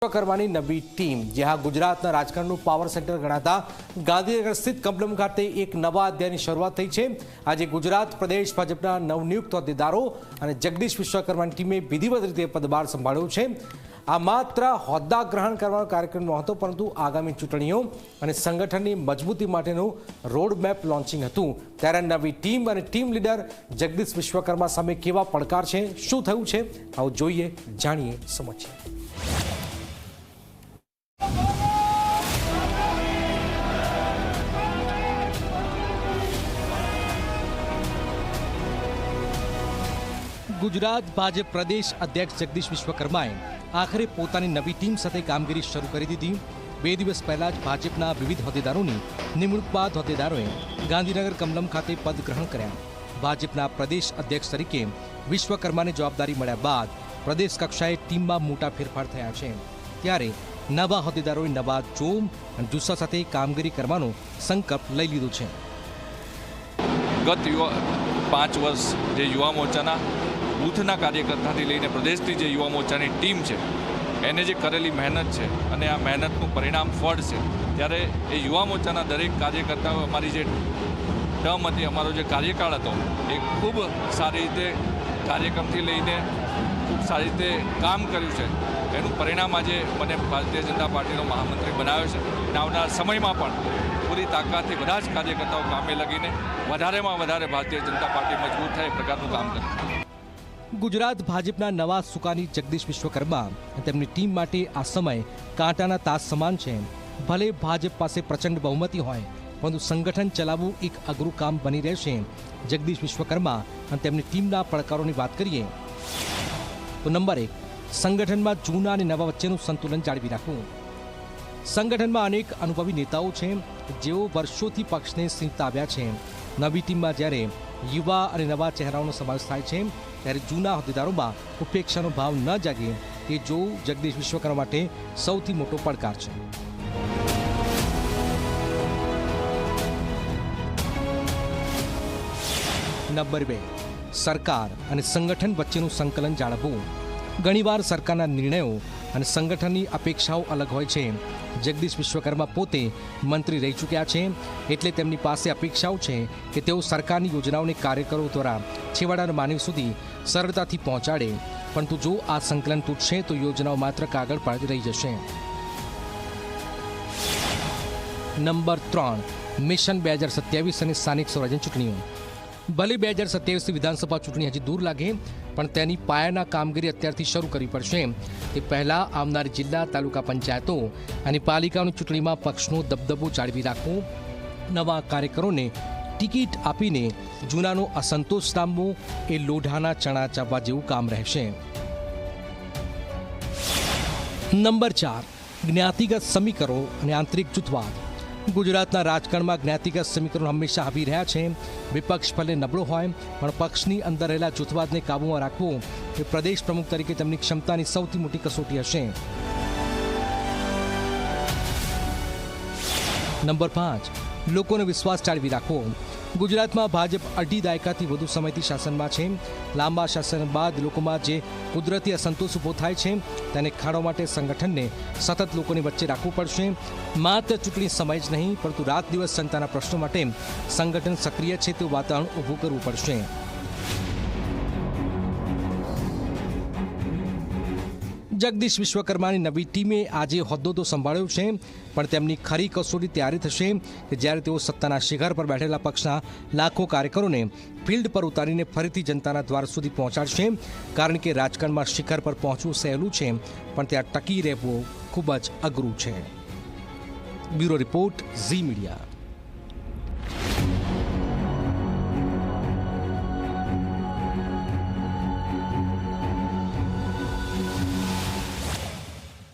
વિશ્વકર્માની નવી ટીમ જ્યાં ગુજરાતના રાજકારણનું પાવર સેન્ટર ગણાતા ગાંધીનગર સ્થિત કમલમ ખાતે એક નવા અધ્યાયની શરૂઆત થઈ છે। આજે ગુજરાત પ્રદેશ ભાજપના નવનિયુક્ત હોદ્દેદારો અને જગદીશ વિશ્વકર્માની ટીમે વિધિવત રીતે પદભાર સંભાળ્યો છે। આ માત્ર હોદ્દા ગ્રહણ કરવાનો કાર્યક્રમ નહોતો, પરંતુ આગામી ચૂંટણીઓ અને સંગઠનની મજબૂતી માટેનું રોડમેપ લોન્ચિંગ હતું। ત્યારે નવી ટીમ અને ટીમ લીડર જગદીશ વિશ્વકર્મા સામે કેવા પડકાર છે, શું થયું છે, આવો જોઈએ, જાણીએ, સમજીએ। ગુજરાત ભાજપ પ્રદેશ અધ્યક્ષ જગદીશ વિશ્વકર્માએ આખરે પોતાની નવી ટીમ સાથે કામગીરી શરૂ કરી દીધી। 2 દિવસ પહેલા જ ભાજપના વિવિધ હોદ્દેદારોની નિમણૂક બાદ હોદ્દેદારોએ ગાંધીનગર કમલમ ખાતે પદ ગ્રહણ કર્યા। ભાજપના પ્રદેશ અધ્યક્ષ તરીકે વિશ્વકર્માને જવાબદારી મળ્યા બાદ પ્રદેશ કક્ષાએ ટીમમાં મોટા ફેરફાર થયા છે। ત્યારે નવા હોદ્દેદારોએ નવા જોમ અને જુસ્સા સાથે કામગીરી કરવાનો સંકલ્પ લઈ લીધો છે। ગત 5 વર્ષ જે યુવા મોરચાના બૂથના કાર્યકર્તાથી લઈને પ્રદેશની જે યુવા મોરચાની ટીમ છે એને જે કરેલી મહેનત છે અને આ મહેનતનું પરિણામ ફળ છે, ત્યારે એ યુવા મોરચાના દરેક કાર્યકર્તાઓ અમારી જે ટર્મ હતી, અમારો જે કાર્યકાળ હતો, એ ખૂબ સારી રીતે કાર્યક્રમથી લઈને ખૂબ સારી રીતે કામ કર્યું છે। એનું પરિણામ આજે મને ભારતીય જનતા પાર્ટીનો મહામંત્રી બનાવ્યો છે અને આવનાર સમયમાં પણ પૂરી તાકાતથી બધા જ કાર્યકર્તાઓ કામે લગીને વધારેમાં વધારે ભારતીય જનતા પાર્ટી મજબૂત થાય એ પ્રકારનું કામ કરે। ગુજરાત ભાજપના નવા સુકાની જગદીશ વિશ્વકર્મા તેમની ટીમ માટે આ સમય કાંટાના તાસ સમાન છે। ભલે ભાજપ પાસે પ્રચંડ બહુમતી હોય, પરંતુ સંગઠન ચલાવવું એક અઘરું કામ બની રહેશે। જગદીશ વિશ્વકર્મા અને તેમની ટીમના પડકારોની વાત કરીએ તો નંબર 1, સંગઠનમાં જૂના અને નવા વચ્ચેનું સંતુલન જાળવી રાખવું। સંગઠનમાં અનેક અનુભવી નેતાઓ છે જેઓ વર્ષોથી પક્ષને સીંચતા આવ્યા છે। નવી ટીમમાં જ્યારે યુવા અને નવા ચહેરાઓનો સમાવેશ થાય છે, ત્યારે જૂના હોદ્દેદારોમાં ઉપેક્ષાનો ભાવ ન જાગે તે જોવું જગદીશ વિશ્વકર્મા માટે સૌથી મોટો પડકાર છે। નંબર 2, સરકાર અને સંગઠન વચ્ચેનું સંકલન જાળવવું। ઘણીવાર સરકારના નિર્ણયો અને સંગઠનની અપેક્ષાઓ અલગ હોય છે। જગદીશ વિશ્વકર્મા પોતે મંત્રી રહી ચૂક્યા છે, એટલે તેમની પાસે અપેક્ષાઓ છે કે તેઓ સરકારની યોજનાઓને કાર્યકરો દ્વારા છેવાડાના માનવી સુધી સરળતાથી પહોંચાડે, પરંતુ જો આ સંકલન તૂટશે તો યોજનાઓ માત્ર કાગળ પર જ રહી જશે। નંબર 3, મિશન 2027 અને સ્થાનિક સ્વરાજ્યની ચૂંટણીઓ। ભલે 2027 વિધાનસભા ચૂંટણી હજી દૂર લાગે, પણ તેની પાયાના કામગીરી અત્યારથી શરૂ કરવી પડશે। તે પહેલાં આવનારી જિલ્લા, તાલુકા પંચાયતો અને પાલિકાઓની ચૂંટણીમાં પક્ષનો દબદબો જાળવી રાખવો, નવા કાર્યકરોને ટિકિટ આપીને જૂનાનો અસંતોષ લાવવો એ લોઢાના ચણા ચાવવા જેવું કામ રહેશે। નંબર 4, જ્ઞાતિગત સમીકરણો અને આંતરિક જૂથવાદ। ગુજરાતના રાજકારણમાં જ્ઞાતિગત સમીકરણો હંમેશા આવી રહ્યા છે। વિપક્ષ ભલે નબળો હોય, પણ પક્ષની અંદર રહેલા જૂથવાદને કાબૂમાં રાખવો એ પ્રદેશ પ્રમુખ તરીકે તેમની ક્ષમતાની સૌથી મોટી કસોટી હશે। નંબર 5, લોકોનો વિશ્વાસ જાળવી રાખવો। ગુજરાતમાં ભાજપ અઢી દાયકાથી વધુ સમયથી શાસનમાં છે। લાંબા શાસન બાદ લોકોમાં જે કુદરતી અસંતોષ ઊભો થાય છે, તેને ખાળવા માટે સંગઠનને સતત લોકોની વચ્ચે રાખવું પડશે। માત્ર ચૂંટણી સમય જ નહીં, પરંતુ રાત દિવસ જનતાના પ્રશ્નો માટે સંગઠન સક્રિય છે તેવું વાતાવરણ ઊભું કરવું પડશે। જગદીશ વિશ્વકર્માની નવી ટીમે આજે હોદ્દો તો સંભાળ્યો છે, પણ તેમની ખરી કસોટી ત્યારે થશે કે જ્યારે તેઓ સત્તાના શિખર પર બેઠેલા પક્ષના લાખો કાર્યકરોને ફિલ્ડ પર ઉતારીને ફરીથી જનતાના દ્વાર સુધી પહોંચાડશે। કારણ કે રાજકારણમાં શિખર પર પહોંચવું સહેલું છે, પણ ત્યાં ટકી રહેવું ખૂબ જ અઘરું છે। Bureau report, Zee media.